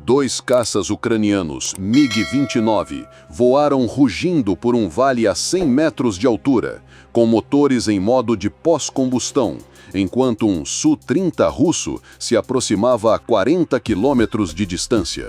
Dois caças ucranianos, MiG-29, voaram rugindo por um vale a 100 metros de altura, com motores em modo de pós-combustão, enquanto um Su-30 russo se aproximava a 40 quilômetros de distância.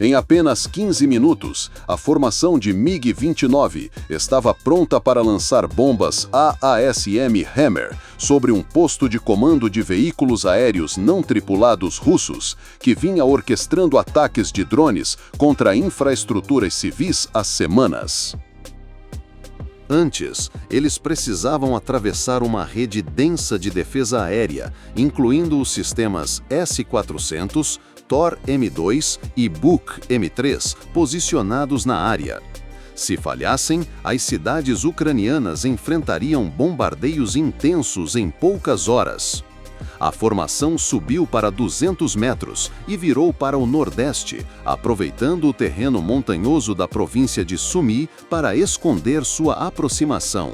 Em apenas 15 minutos, a formação de MiG-29 estava pronta para lançar bombas AASM Hammer sobre um posto de comando de veículos aéreos não tripulados russos que vinha orquestrando ataques de drones contra infraestruturas civis há semanas. Antes, eles precisavam atravessar uma rede densa de defesa aérea, incluindo os sistemas S-400, Tor M2 e Buk M3 posicionados na área. Se falhassem, as cidades ucranianas enfrentariam bombardeios intensos em poucas horas. A formação subiu para 200 metros e virou para o nordeste, aproveitando o terreno montanhoso da província de Sumy para esconder sua aproximação.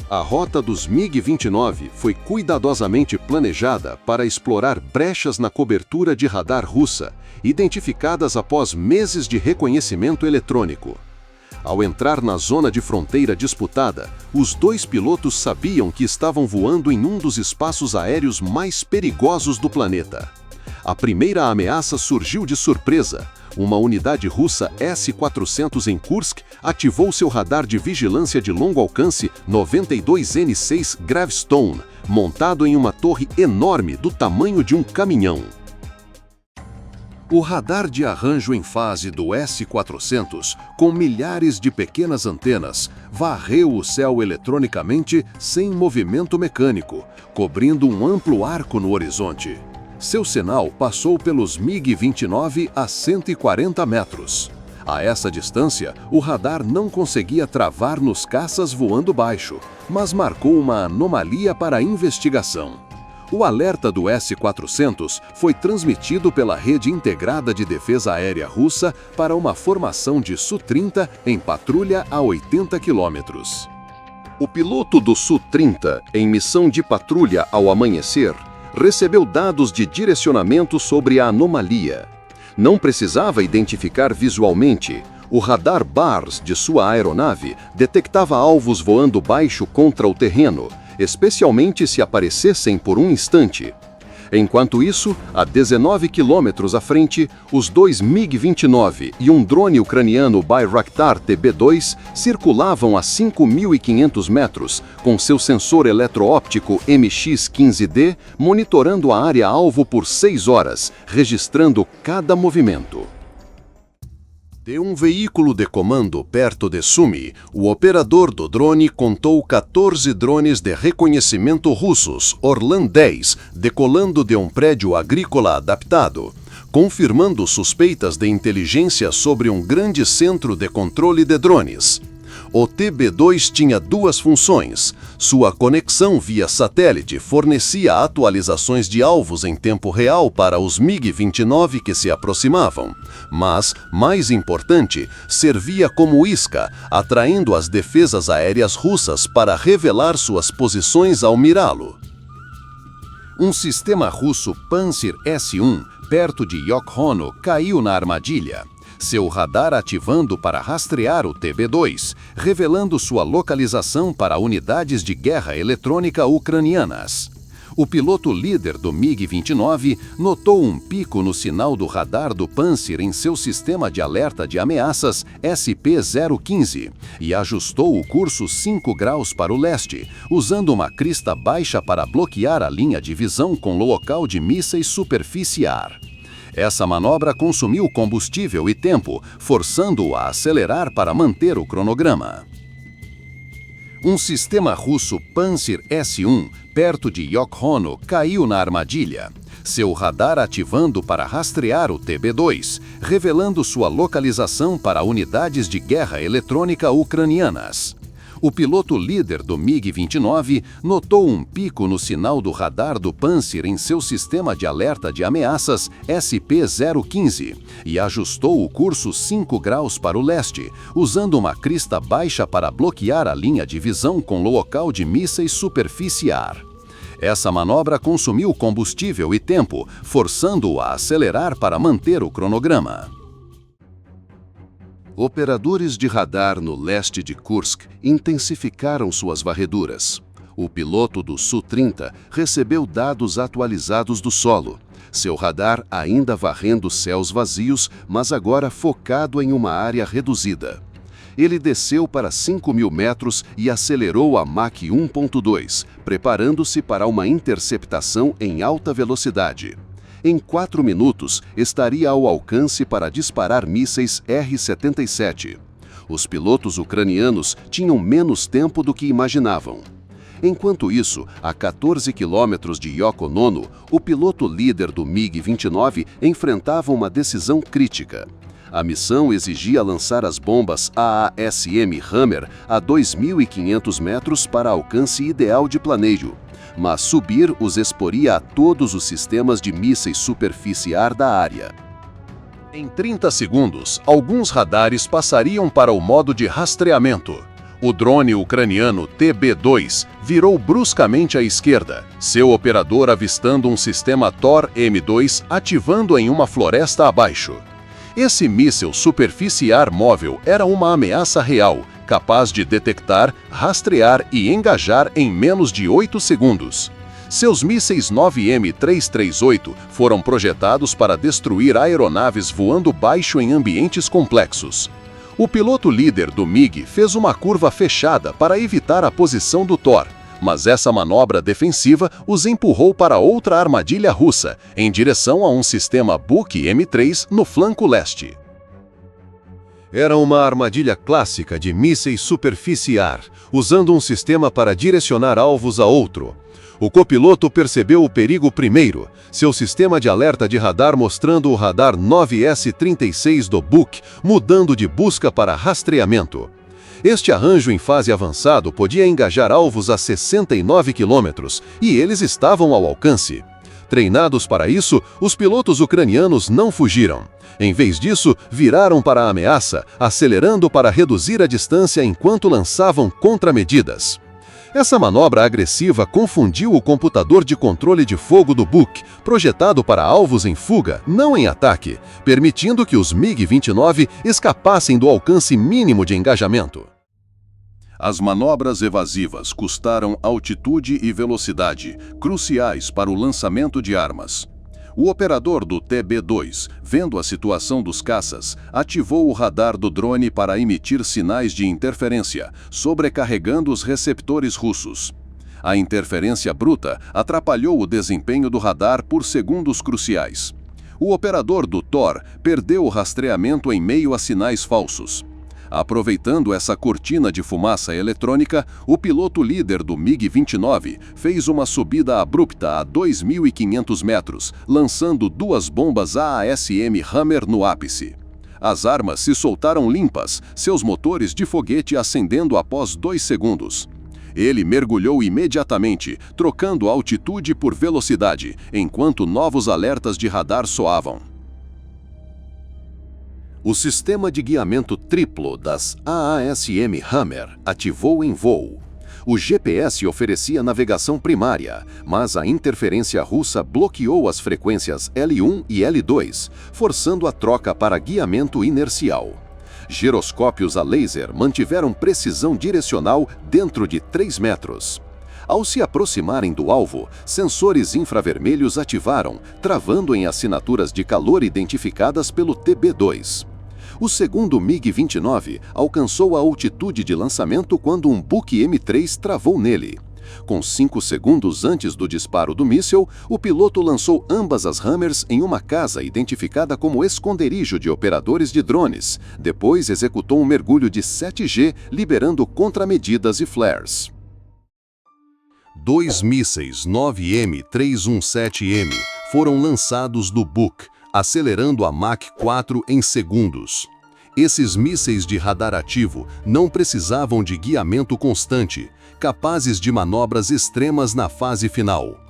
A rota dos MiG-29 foi cuidadosamente planejada para explorar brechas na cobertura de radar russa, identificadas após meses de reconhecimento eletrônico. Ao entrar na zona de fronteira disputada, os dois pilotos sabiam que estavam voando em um dos espaços aéreos mais perigosos do planeta. A primeira ameaça surgiu de surpresa. Uma unidade russa S-400 em Kursk ativou seu radar de vigilância de longo alcance 92N6 Gravestone, montado em uma torre enorme do tamanho de um caminhão. O radar de arranjo em fase do S-400, com milhares de pequenas antenas, varreu o céu eletronicamente sem movimento mecânico, cobrindo um amplo arco no horizonte. Seu sinal passou pelos MiG-29 a 140 metros. A essa distância, o radar não conseguia travar nos caças voando baixo, mas marcou uma anomalia para a investigação. O alerta do S-400 foi transmitido pela Rede Integrada de Defesa Aérea Russa para uma formação de Su-30 em patrulha a 80 quilômetros. O piloto do Su-30, em missão de patrulha ao amanhecer, recebeu dados de direcionamento sobre a anomalia. Não precisava identificar visualmente. O radar BARS de sua aeronave detectava alvos voando baixo contra o terreno, especialmente se aparecessem por um instante. Enquanto isso, a 19 quilômetros à frente, os dois MiG-29 e um drone ucraniano Bayraktar TB2 circulavam a 5.500 metros, com seu sensor eletroóptico MX-15D monitorando a área-alvo por 6 horas, registrando cada movimento. De um veículo de comando perto de Sumy, o operador do drone contou 14 drones de reconhecimento russos, Orlan 10, decolando de um prédio agrícola adaptado, confirmando suspeitas de inteligência sobre um grande centro de controle de drones. O TB2 tinha duas funções. Sua conexão via satélite fornecia atualizações de alvos em tempo real para os MiG-29 que se aproximavam, mas, mais importante, servia como isca, atraindo as defesas aéreas russas para revelar suas posições ao mirá-lo. Um sistema russo Pantsir S-1, perto de Yokhono, caiu na armadilha. Seu radar ativando para rastrear o TB2, revelando sua localização para unidades de guerra eletrônica ucranianas. O piloto líder do MiG-29 notou um pico no sinal do radar do Pantsir em seu sistema de alerta de ameaças SP-015 e ajustou o curso 5 graus para o leste, usando uma crista baixa para bloquear a linha de visão com local de mísseis superficiar. Essa manobra consumiu combustível e tempo, forçando-o a acelerar para manter o cronograma. Um sistema russo Pantsir S-1, perto de Yokhono, caiu na armadilha. Seu radar ativando para rastrear o TB2, revelando sua localização para unidades de guerra eletrônica ucranianas. O piloto líder do MiG-29 notou um pico no sinal do radar do Pantsir em seu sistema de alerta de ameaças SP-015 e ajustou o curso 5 graus para o leste, usando uma crista baixa para bloquear a linha de visão com local de mísseis superficiar. Essa manobra consumiu combustível e tempo, forçando-o a acelerar para manter o cronograma. Operadores de radar no leste de Kursk intensificaram suas varreduras. O piloto do Su-30 recebeu dados atualizados do solo. Seu radar ainda varrendo céus vazios, mas agora focado em uma área reduzida. Ele desceu para 5.000 metros e acelerou a Mach 1.2, preparando-se para uma interceptação em alta velocidade. Em 4 minutos, estaria ao alcance para disparar mísseis R-77. Os pilotos ucranianos tinham menos tempo do que imaginavam. Enquanto isso, a 14 quilômetros de Yoko Nono, o piloto líder do MiG-29 enfrentava uma decisão crítica. A missão exigia lançar as bombas AASM Hammer a 2.500 metros para alcance ideal de planeio, mas subir os exporia a todos os sistemas de mísseis superfície-ar da área. Em 30 segundos, alguns radares passariam para o modo de rastreamento. O drone ucraniano TB2 virou bruscamente à esquerda, seu operador avistando um sistema Tor M2 ativando em uma floresta abaixo. Esse míssil superfície-ar móvel era uma ameaça real, capaz de detectar, rastrear e engajar em menos de 8 segundos. Seus mísseis 9M338 foram projetados para destruir aeronaves voando baixo em ambientes complexos. O piloto líder do MiG fez uma curva fechada para evitar a posição do Tor, mas essa manobra defensiva os empurrou para outra armadilha russa, em direção a um sistema Buk M3 no flanco leste. Era uma armadilha clássica de mísseis superfície-ar, usando um sistema para direcionar alvos a outro. O copiloto percebeu o perigo primeiro, seu sistema de alerta de radar mostrando o radar 9S36 do Buk mudando de busca para rastreamento. Este arranjo em fase avançado podia engajar alvos a 69 km e eles estavam ao alcance. Treinados para isso, os pilotos ucranianos não fugiram. Em vez disso, viraram para a ameaça, acelerando para reduzir a distância enquanto lançavam contramedidas. Essa manobra agressiva confundiu o computador de controle de fogo do Buk, projetado para alvos em fuga, não em ataque, permitindo que os MiG-29 escapassem do alcance mínimo de engajamento. As manobras evasivas custaram altitude e velocidade, cruciais para o lançamento de armas. O operador do TB2, vendo a situação dos caças, ativou o radar do drone para emitir sinais de interferência, sobrecarregando os receptores russos. A interferência bruta atrapalhou o desempenho do radar por segundos cruciais. O operador do Tor perdeu o rastreamento em meio a sinais falsos. Aproveitando essa cortina de fumaça eletrônica, o piloto líder do MiG-29 fez uma subida abrupta a 2.500 metros, lançando 2 bombas AASM Hammer no ápice. As armas se soltaram limpas, seus motores de foguete acendendo após 2 segundos. Ele mergulhou imediatamente, trocando altitude por velocidade, enquanto novos alertas de radar soavam. O sistema de guiamento triplo das AASM Hammer ativou em voo. O GPS oferecia navegação primária, mas a interferência russa bloqueou as frequências L1 e L2, forçando a troca para guiamento inercial. Giroscópios a laser mantiveram precisão direcional dentro de 3 metros. Ao se aproximarem do alvo, sensores infravermelhos ativaram, travando em assinaturas de calor identificadas pelo TB2. O segundo MiG-29 alcançou a altitude de lançamento quando um Buk M3 travou nele. Com 5 segundos antes do disparo do míssil, o piloto lançou ambas as Hammers em uma casa identificada como esconderijo de operadores de drones. Depois executou um mergulho de 7G, liberando contramedidas e flares. 2 mísseis 9M317M foram lançados do Buk, acelerando a Mach 4 em segundos. Esses mísseis de radar ativo não precisavam de guiamento constante, capazes de manobras extremas na fase final.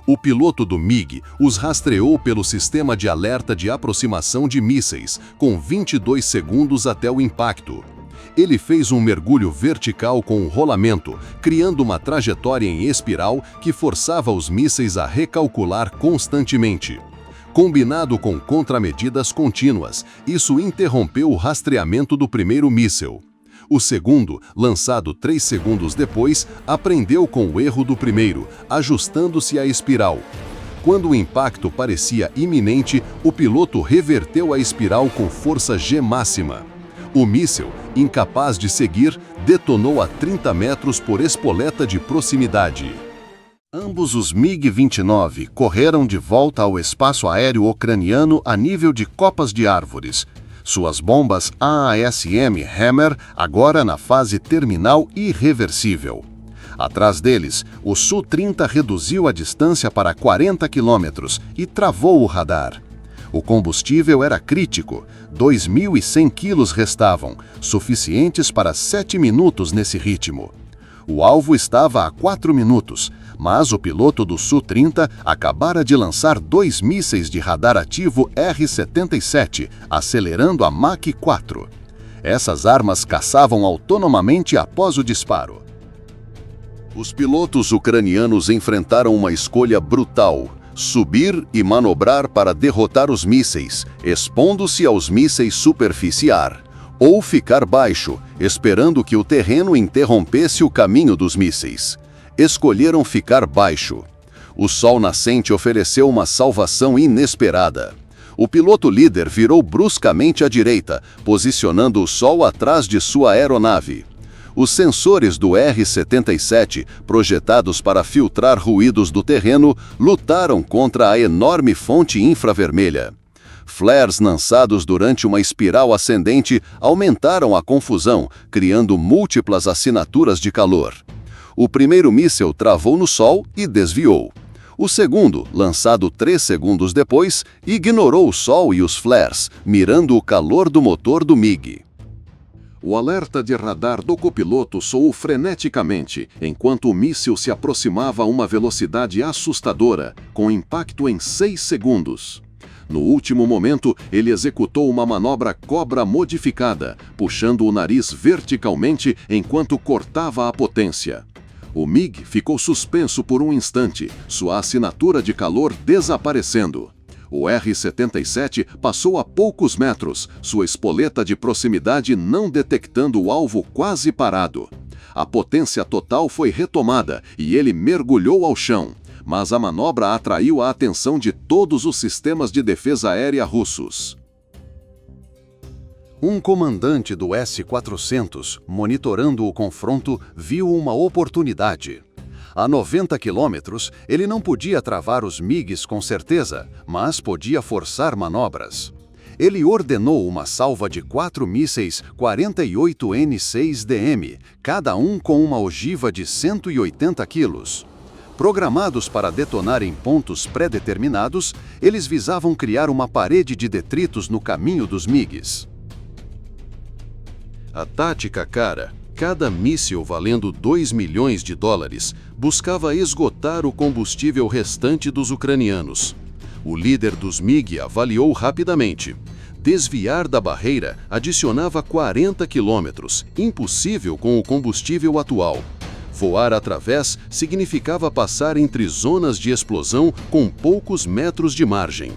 O piloto do MiG os rastreou pelo sistema de alerta de aproximação de mísseis, com 22 segundos até o impacto. Ele fez um mergulho vertical com um rolamento, criando uma trajetória em espiral que forçava os mísseis a recalcular constantemente. Combinado com contramedidas contínuas, isso interrompeu o rastreamento do primeiro míssil. O segundo, lançado 3 segundos depois, aprendeu com o erro do primeiro, ajustando-se à espiral. Quando o impacto parecia iminente, o piloto reverteu a espiral com força G máxima. O míssil, incapaz de seguir, detonou a 30 metros por espoleta de proximidade. Ambos os MiG-29 correram de volta ao espaço aéreo ucraniano a nível de copas de árvores. Suas bombas AASM Hammer agora na fase terminal irreversível. Atrás deles, o Su-30 reduziu a distância para 40 quilômetros e travou o radar. O combustível era crítico, 2.100 quilos restavam, suficientes para 7 minutos nesse ritmo. O alvo estava a 4 minutos, mas o piloto do Su-30 acabara de lançar 2 mísseis de radar ativo R-77, acelerando a Mach 4. Essas armas caçavam autonomamente após o disparo. Os pilotos ucranianos enfrentaram uma escolha brutal: subir e manobrar para derrotar os mísseis, expondo-se aos mísseis superficiar, ou ficar baixo, esperando que o terreno interrompesse o caminho dos mísseis. Escolheram ficar baixo. O sol nascente ofereceu uma salvação inesperada. O piloto líder virou bruscamente à direita, posicionando o sol atrás de sua aeronave. Os sensores do R-77, projetados para filtrar ruídos do terreno, lutaram contra a enorme fonte infravermelha. Flares lançados durante uma espiral ascendente aumentaram a confusão, criando múltiplas assinaturas de calor. O primeiro míssil travou no sol e desviou. O segundo, lançado 3 segundos depois, ignorou o sol e os flares, mirando o calor do motor do MiG. O alerta de radar do copiloto soou freneticamente, enquanto o míssil se aproximava a uma velocidade assustadora, com impacto em 6 segundos. No último momento, ele executou uma manobra cobra modificada, puxando o nariz verticalmente enquanto cortava a potência. O MiG ficou suspenso por um instante, sua assinatura de calor desaparecendo. O R-77 passou a poucos metros, sua espoleta de proximidade não detectando o alvo quase parado. A potência total foi retomada e ele mergulhou ao chão, mas a manobra atraiu a atenção de todos os sistemas de defesa aérea russos. Um comandante do S-400, monitorando o confronto, viu uma oportunidade. A 90 quilômetros, ele não podia travar os MiGs com certeza, mas podia forçar manobras. Ele ordenou uma salva de 4 mísseis 48N6DM, cada um com uma ogiva de 180 quilos. Programados para detonar em pontos pré-determinados, eles visavam criar uma parede de detritos no caminho dos MiGs. A tática cara. Cada míssil valendo $2 milhões, buscava esgotar o combustível restante dos ucranianos. O líder dos MiG avaliou rapidamente. Desviar da barreira adicionava 40 quilômetros, impossível com o combustível atual. Voar através significava passar entre zonas de explosão com poucos metros de margem.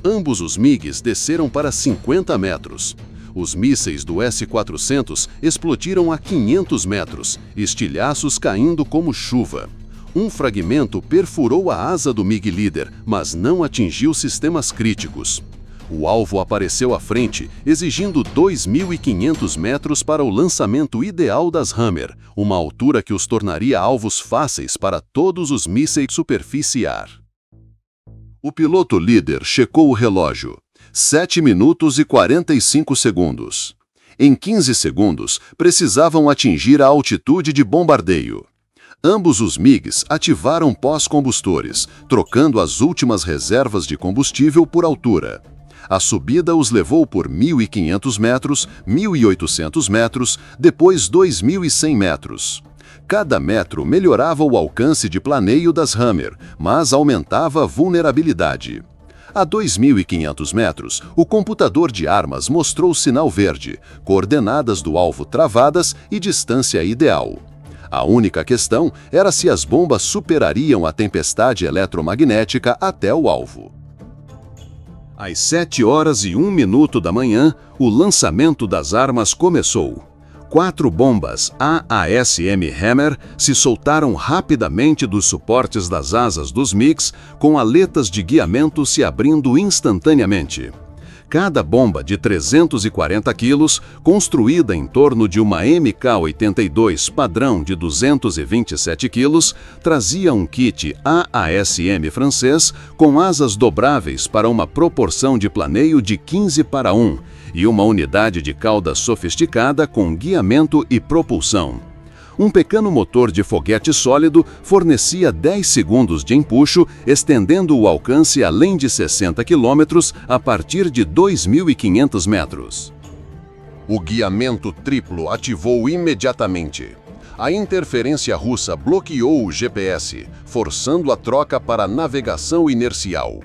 Ambos os MiGs desceram para 50 metros. Os mísseis do S-400 explodiram a 500 metros, estilhaços caindo como chuva. Um fragmento perfurou a asa do MiG líder, mas não atingiu sistemas críticos. O alvo apareceu à frente, exigindo 2.500 metros para o lançamento ideal das Hammer, uma altura que os tornaria alvos fáceis para todos os mísseis superficiar. O piloto líder checou o relógio. 7 minutos e 45 segundos. Em 15 segundos, precisavam atingir a altitude de bombardeio. Ambos os MiGs ativaram pós-combustores, trocando as últimas reservas de combustível por altura. A subida os levou por 1.500 metros, 1.800 metros, depois 2.100 metros. Cada metro melhorava o alcance de planeio das Hammer, mas aumentava a vulnerabilidade. A 2.500 metros, o computador de armas mostrou sinal verde, coordenadas do alvo travadas e distância ideal. A única questão era se as bombas superariam a tempestade eletromagnética até o alvo. Às 7h01 da manhã, o lançamento das armas começou. 4 bombas AASM Hammer se soltaram rapidamente dos suportes das asas dos MiGs, com aletas de guiamento se abrindo instantaneamente. Cada bomba de 340 quilos, construída em torno de uma MK-82 padrão de 227 quilos, trazia um kit AASM francês com asas dobráveis para uma proporção de planeio de 15:1 e uma unidade de cauda sofisticada com guiamento e propulsão. Um pequeno motor de foguete sólido fornecia 10 segundos de empuxo, estendendo o alcance além de 60 km a partir de 2.500 metros. O guiamento triplo ativou imediatamente. A interferência russa bloqueou o GPS, forçando a troca para navegação inercial.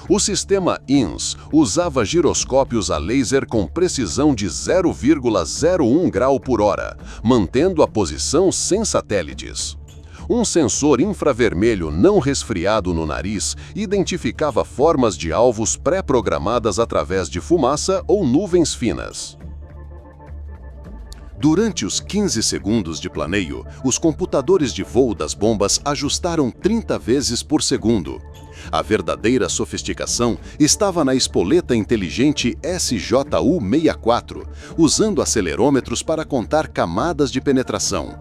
O sistema INS usava giroscópios a laser com precisão de 0,01 grau por hora, mantendo a posição sem satélites. Um sensor infravermelho não resfriado no nariz identificava formas de alvos pré-programadas através de fumaça ou nuvens finas. Durante os 15 segundos de planeio, os computadores de voo das bombas ajustaram 30 vezes por segundo. A verdadeira sofisticação estava na espoleta inteligente SJU-64, usando acelerômetros para contar camadas de penetração.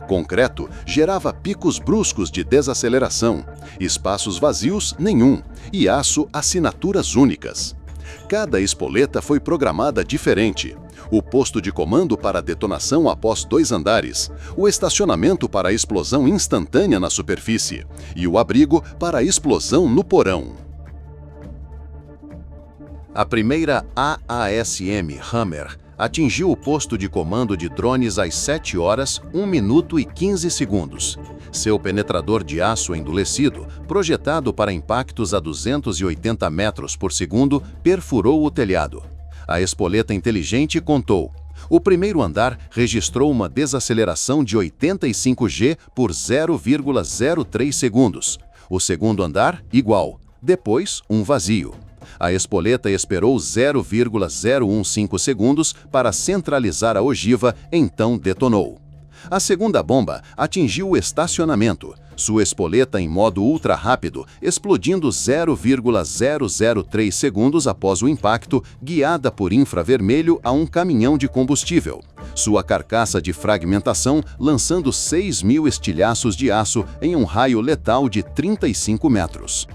Concreto gerava picos bruscos de desaceleração, espaços vazios nenhum, e aço assinaturas únicas. Cada espoleta foi programada diferente. O posto de comando para detonação após 2 andares, o estacionamento para a explosão instantânea na superfície e o abrigo para a explosão no porão. A primeira AASM Hammer atingiu o posto de comando de drones às 7h01:15. Seu penetrador de aço endurecido, projetado para impactos a 280 metros por segundo, perfurou o telhado. A espoleta inteligente contou. O primeiro andar registrou uma desaceleração de 85 G por 0,03 segundos. O segundo andar, igual. Depois, um vazio. A espoleta esperou 0,015 segundos para centralizar a ogiva, então detonou. A segunda bomba atingiu o estacionamento, sua espoleta em modo ultra rápido, explodindo 0,003 segundos após o impacto, guiada por infravermelho a um caminhão de combustível. Sua carcaça de fragmentação lançando 6.000 estilhaços de aço em um raio letal de 35 metros.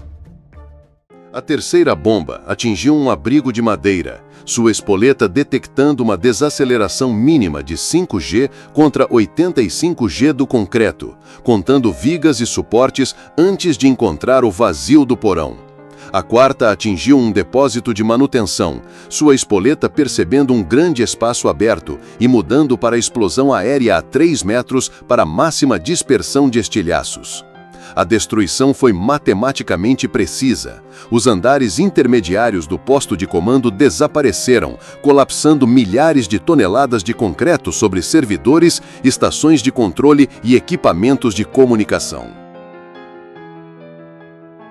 A terceira bomba atingiu um abrigo de madeira, sua espoleta detectando uma desaceleração mínima de 5 G contra 85 G do concreto, contando vigas e suportes antes de encontrar o vazio do porão. A quarta atingiu um depósito de manutenção, sua espoleta percebendo um grande espaço aberto e mudando para a explosão aérea a 3 metros para máxima dispersão de estilhaços. A destruição foi matematicamente precisa. Os andares intermediários do posto de comando desapareceram, colapsando milhares de toneladas de concreto sobre servidores, estações de controle e equipamentos de comunicação.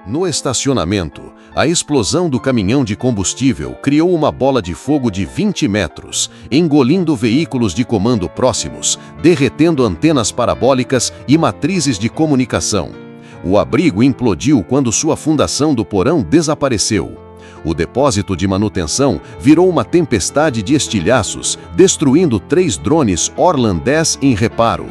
No estacionamento, a explosão do caminhão de combustível criou uma bola de fogo de 20 metros, engolindo veículos de comando próximos, derretendo antenas parabólicas e matrizes de comunicação. O abrigo implodiu quando sua fundação do porão desapareceu. O depósito de manutenção virou uma tempestade de estilhaços, destruindo 3 drones Orlan 10 em reparo.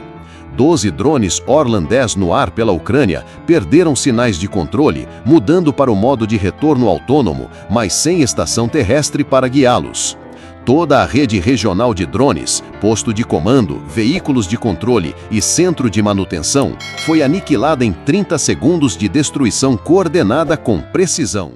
12 drones Orlan 10 no ar pela Ucrânia perderam sinais de controle, mudando para o modo de retorno autônomo, mas sem estação terrestre para guiá-los. Toda a rede regional de drones, posto de comando, veículos de controle e centro de manutenção foi aniquilada em 30 segundos de destruição coordenada com precisão.